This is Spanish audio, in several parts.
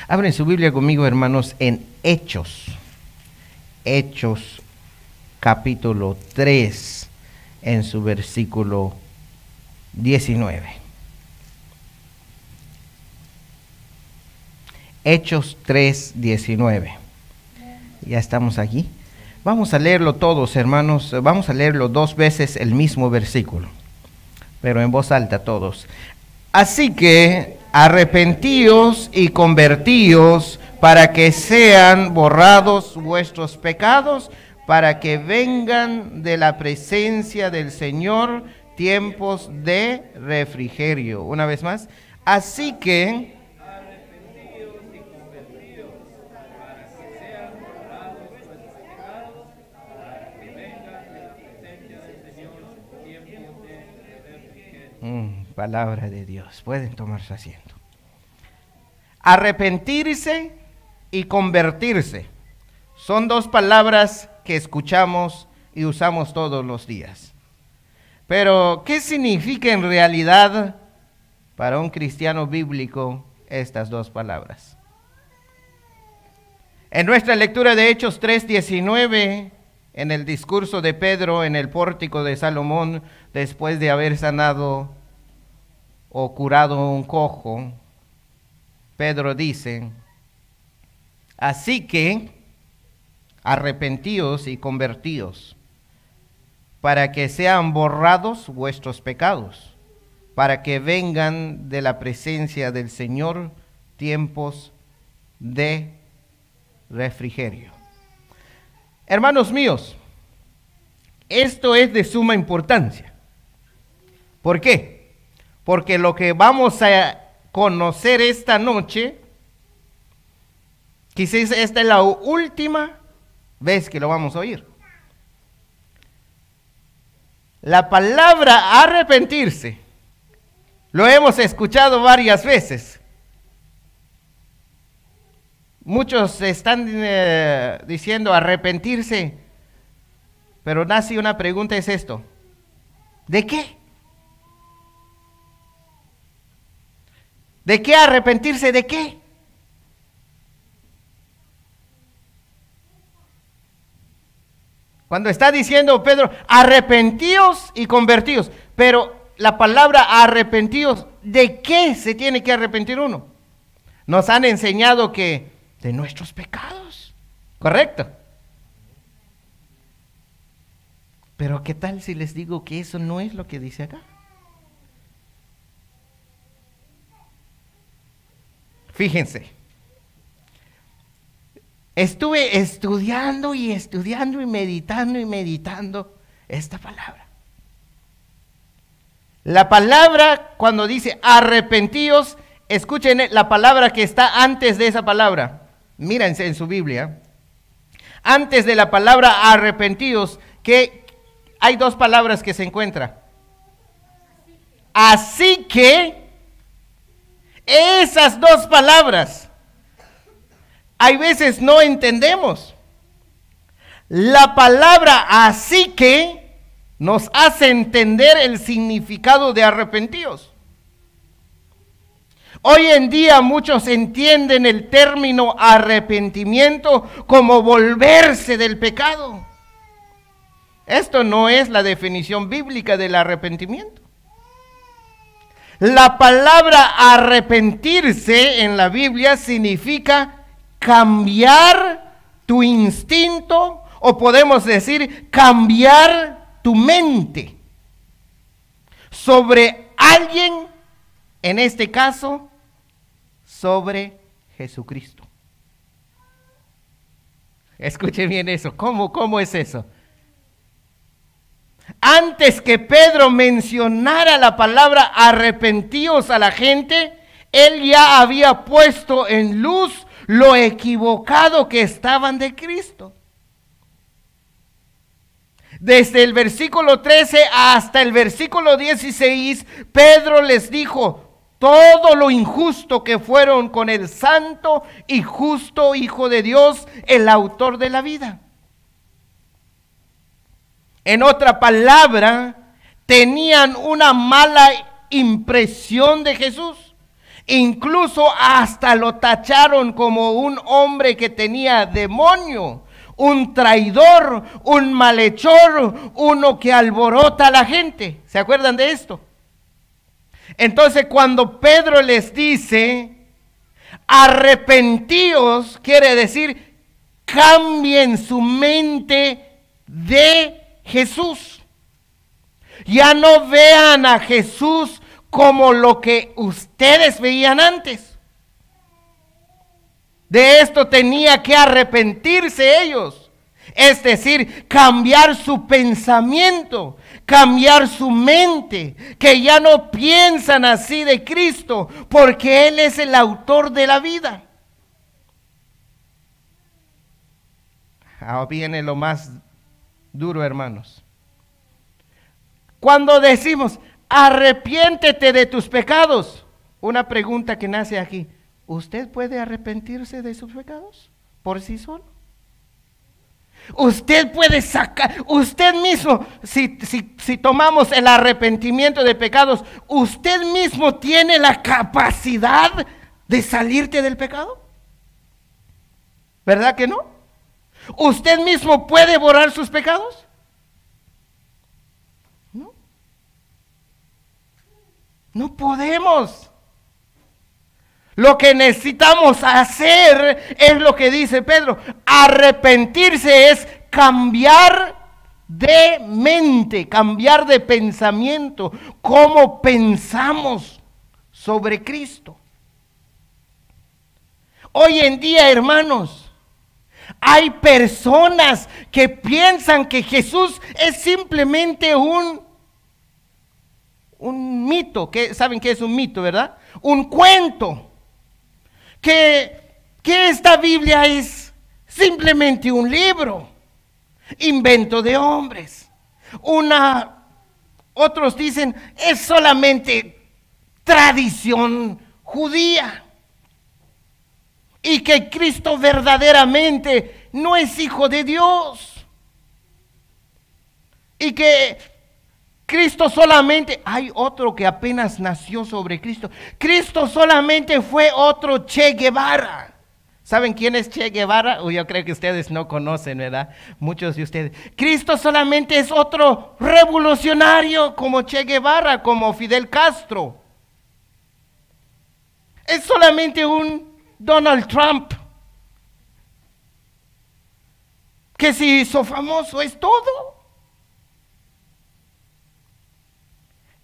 Abren su Biblia conmigo, hermanos, en Hechos. Hechos, capítulo 3, en su versículo 19. Hechos 3, 19. Ya estamos aquí. Vamos a leerlo todos, hermanos. Vamos a leerlo dos veces el mismo versículo, pero en voz alta todos. Así que arrepentíos y convertíos para que sean borrados vuestros pecados, para que vengan de la presencia del Señor tiempos de refrigerio. Una vez más. Así que arrepentíos y convertíos para que sean borrados vuestros pecados, para que vengan de la presencia del Señor tiempos de refrigerio. Palabra de Dios. Pueden tomarse asiento. Arrepentirse y convertirse son dos palabras que escuchamos y usamos todos los días. Pero, ¿qué significa en realidad para un cristiano bíblico estas dos palabras? En nuestra lectura de Hechos 3:19, en el discurso de Pedro en el pórtico de Salomón, después de haber sanado o curado un cojo, Pedro dice: así que arrepentíos y convertíos para que sean borrados vuestros pecados, para que vengan de la presencia del Señor tiempos de refrigerio. Hermanos míos, esto es de suma importancia. ¿Por qué? Porque lo que vamos a conocer esta noche, quizás esta es la última vez que lo vamos a oír. La palabra arrepentirse, lo hemos escuchado varias veces. Muchos están diciendo arrepentirse, pero nace una pregunta, es esto: ¿de qué? ¿De qué arrepentirse? ¿De qué? Cuando está diciendo Pedro, arrepentíos y convertíos, pero la palabra arrepentíos, ¿de qué se tiene que arrepentir uno? Nos han enseñado que de nuestros pecados, ¿correcto? Pero ¿qué tal si les digo que eso no es lo que dice acá? Fíjense, estuve estudiando y meditando esta palabra. La palabra, cuando dice arrepentíos, escuchen la palabra que está antes de esa palabra. Mírense en su Biblia. Antes de la palabra arrepentíos, que hay dos palabras que se encuentran. Así que esas dos palabras, hay veces no entendemos. La palabra así que nos hace entender el significado de arrepentíos. Hoy en día muchos entienden el término arrepentimiento como volverse del pecado. Esto no es la definición bíblica del arrepentimiento. La palabra arrepentirse en la Biblia significa cambiar tu instinto, o podemos decir cambiar tu mente sobre alguien, en este caso, sobre Jesucristo. Escuche bien eso. ¿Cómo es eso? Antes que Pedro mencionara la palabra arrepentíos a la gente, él ya había puesto en luz lo equivocado que estaban de Cristo. Desde el versículo 13 hasta el versículo 16, Pedro les dijo todo lo injusto que fueron con el santo y justo Hijo de Dios, el autor de la vida. En otra palabra, tenían una mala impresión de Jesús. Incluso hasta lo tacharon como un hombre que tenía demonio, un traidor, un malhechor, uno que alborota a la gente. ¿Se acuerdan de esto? Entonces cuando Pedro les dice, arrepentíos, quiere decir, cambien su mente de Jesús. Ya no vean a Jesús como lo que ustedes veían antes. De esto tenía que arrepentirse ellos. Es decir, cambiar su pensamiento, cambiar su mente, que ya no piensan así de Cristo, porque Él es el autor de la vida. Ahora viene lo más duro, hermanos. Cuando decimos, arrepiéntete de tus pecados, una pregunta que nace aquí, ¿usted puede arrepentirse de sus pecados por sí solo? Usted puede sacar, usted mismo, si tomamos el arrepentimiento de pecados, ¿usted mismo tiene la capacidad de salirte del pecado? ¿Verdad que no? ¿Usted mismo puede borrar sus pecados? No. No podemos. Lo que necesitamos hacer es lo que dice Pedro. Arrepentirse es cambiar de mente, cambiar de pensamiento, cómo pensamos sobre Cristo. Hoy en día, hermanos, hay personas que piensan que Jesús es simplemente un mito. ¿Saben qué es un mito, verdad? Un cuento. Que esta Biblia es simplemente un libro, invento de hombres. Otros dicen, es solamente tradición judía. Y que Cristo verdaderamente no es hijo de Dios. Y que Cristo solamente, hay otro que apenas nació sobre Cristo. Cristo solamente fue otro Che Guevara. ¿Saben quién es Che Guevara? Yo creo que ustedes no conocen, ¿verdad? Muchos de ustedes. Cristo solamente es otro revolucionario como Che Guevara, como Fidel Castro. Es solamente un Donald Trump que se hizo famoso, es todo.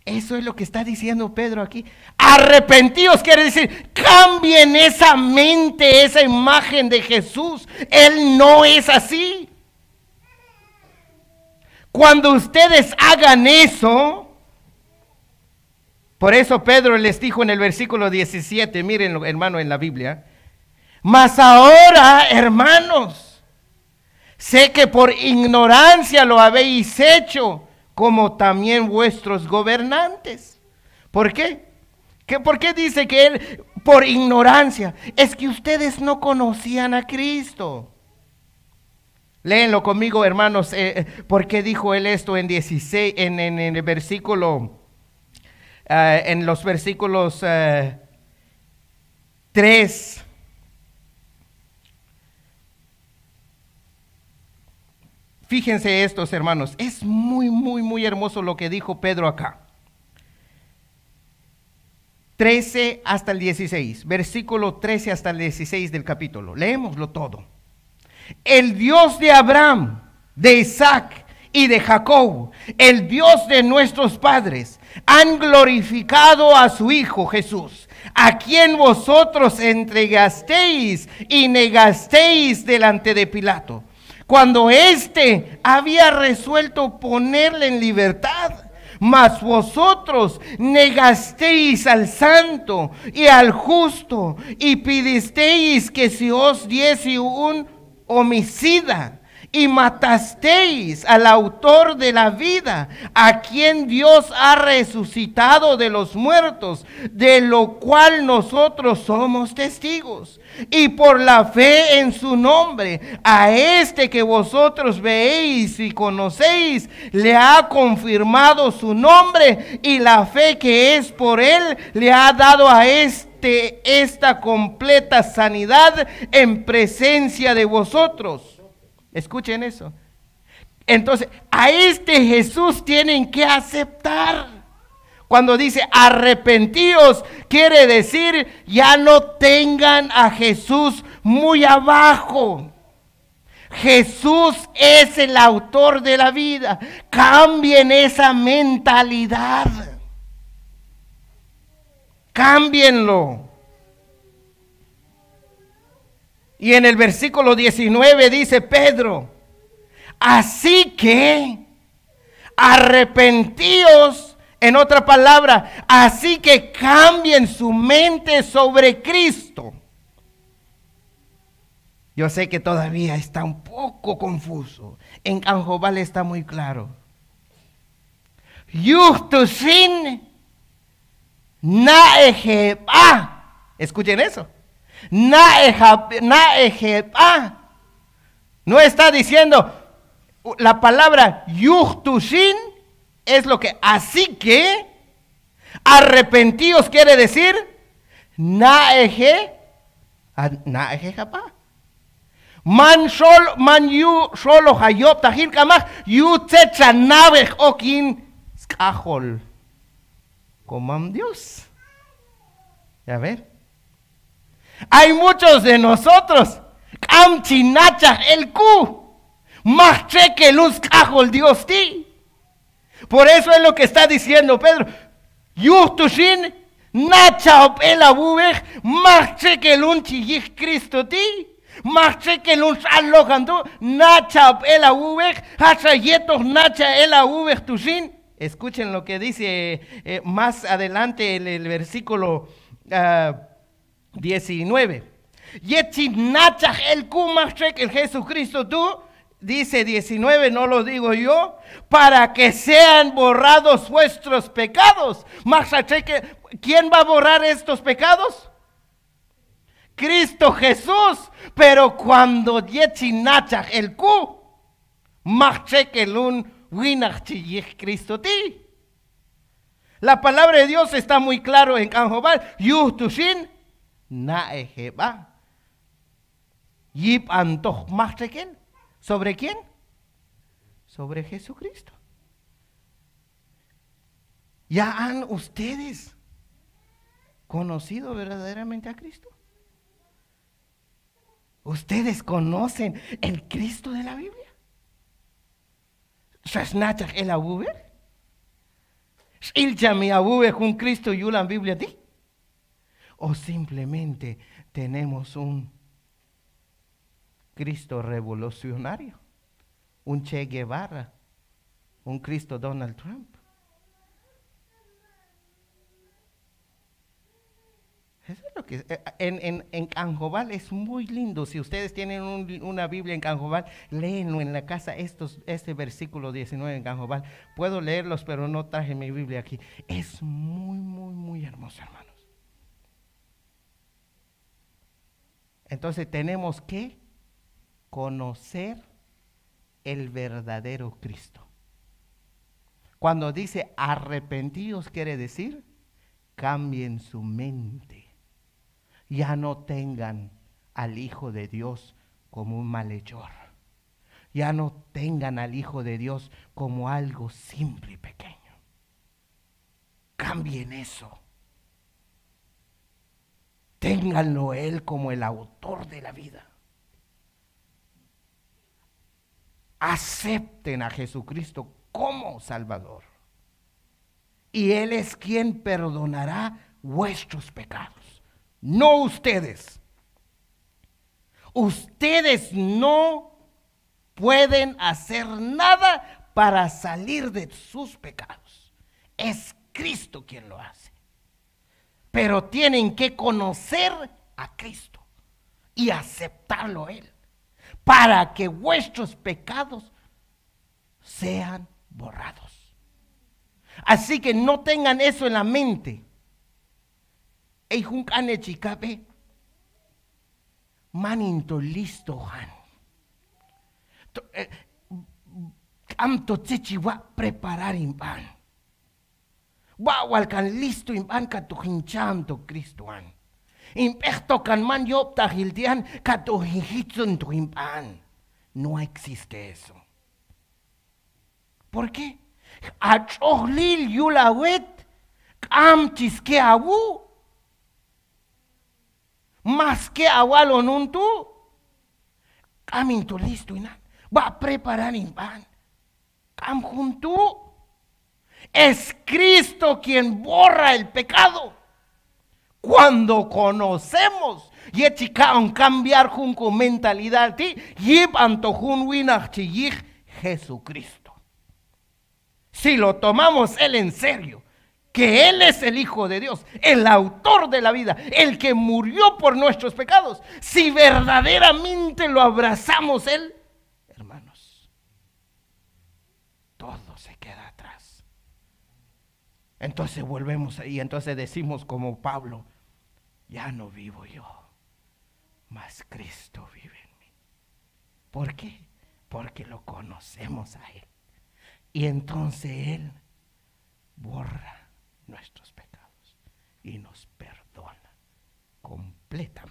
Eso es lo que está diciendo Pedro aquí. Arrepentíos quiere decir, cambien esa mente, esa imagen de Jesús. Él no es así. Cuando ustedes hagan eso, por eso Pedro les dijo en el versículo 17, miren hermano en la Biblia, mas ahora, hermanos, sé que por ignorancia lo habéis hecho, como también vuestros gobernantes. ¿Por qué? ¿Por qué dice que él, por ignorancia? Es que ustedes no conocían a Cristo. Léenlo conmigo, hermanos. ¿Por qué dijo él esto en 16, en el versículo, en los versículos 3? Fíjense estos, hermanos, es muy hermoso lo que dijo Pedro acá. 13 hasta el 16, versículo 13 hasta el 16 del capítulo. Leémoslo todo. El Dios de Abraham, de Isaac y de Jacob, el Dios de nuestros padres, han glorificado a su Hijo Jesús, a quien vosotros entregasteis y negasteis delante de Pilato, cuando éste había resuelto ponerle en libertad. Mas vosotros negasteis al santo y al justo, y pidisteis que se os diese un homicida, y matasteis al autor de la vida, a quien Dios ha resucitado de los muertos, de lo cual nosotros somos testigos. Y por la fe en su nombre, a este que vosotros veéis y conocéis, le ha confirmado su nombre, y la fe que es por él le ha dado a este esta completa sanidad en presencia de vosotros. Escuchen eso. Entonces, a este Jesús tienen que aceptar. Cuando dice arrepentíos, quiere decir ya no tengan a Jesús muy abajo. Jesús es el autor de la vida. Cambien esa mentalidad. Cámbienlo. Y en el versículo 19 dice Pedro, así que arrepentíos. En otra palabra, así que cambien su mente sobre Cristo. Yo sé que todavía está un poco confuso. En Canjobal está muy claro. Yuhtusin naeheba. Escuchen eso. Naeheba. No está diciendo la palabra yuhtusin. Es lo que, así que, arrepentíos quiere decir, naeje japa. Man yu solo hayop tajir kamach, yu tzecha navech okin skajol. Coman Dios. Ya ver. Hay muchos de nosotros, kam chinacha el ku, más cheque luz skajol Dios ti. Por eso es lo que está diciendo Pedro. Yuhtushin nachao el abubej marche que lun chiyich Cristo ti marche que lun alojando nachao el abubej hachayetos nacha el abubej tushin. Escuchen lo que dice más adelante el versículo 19. Yetchin nacha el ku marche el Jesucristo tú. Dice 19, no lo digo yo, para que sean borrados vuestros pecados. ¿Quién va a borrar estos pecados? Cristo Jesús. Pero cuando yechinachach el ku, machekelun winachiyich Cristo ti. La palabra de Dios está muy claro en Canjobal. Yuhtushin naeheba. Yip antoch machekel. ¿Sobre quién? Sobre Jesucristo. ¿Ya han ustedes conocido verdaderamente a Cristo? ¿Ustedes conocen el Cristo de la Biblia? ¿Shasnachach el abuber? ¿Shilchami abuber un Cristo y una Biblia ti? ¿O simplemente tenemos un Cristo revolucionario, un Che Guevara, un Cristo Donald Trump? Eso es lo que en Canjobal es muy lindo. Si ustedes tienen una Biblia en Canjobal, léenlo en la casa, este versículo 19 en Canjobal. Puedo leerlos, pero no traje mi Biblia aquí. Es muy, muy, muy hermoso, hermanos. Entonces tenemos que conocer el verdadero Cristo. Cuando dice arrepentidos, quiere decir cambien su mente. Ya no tengan al Hijo de Dios como un malhechor. Ya no tengan al Hijo de Dios como algo simple y pequeño. Cambien eso. Ténganlo Él como el autor de la vida. Acepten a Jesucristo como Salvador. Y Él es quien perdonará vuestros pecados. No ustedes. Ustedes no pueden hacer nada para salir de sus pecados. Es Cristo quien lo hace. Pero tienen que conocer a Cristo y aceptarlo Él, para que vuestros pecados sean borrados. Así que no tengan eso en la mente. Ey junkane chikape maninto listo han. Amto chichiwa preparar impan. Wawal kan listo impan ka to hincham to Cristo han. Impecto kan man yop tahiltian katohijitsun tuimpan. No existe eso. ¿Por qué? Achohlil yulawet kam chisque abu. Más que awalo nuntu. Kaminto listo inan. Va a preparar impan. Kam junto. Es Cristo quien borra el pecado. Cuando conocemos y un cambiar con mentalidad ti yip antojun winach Jesucristo. Si lo tomamos él en serio, que él es el Hijo de Dios, el autor de la vida, el que murió por nuestros pecados, si verdaderamente lo abrazamos él, hermanos, todo se queda atrás. Entonces volvemos ahí, entonces decimos como Pablo, ya no vivo yo, mas Cristo vive en mí. ¿Por qué? Porque lo conocemos a él. Y entonces él borra nuestros pecados y nos perdona completamente.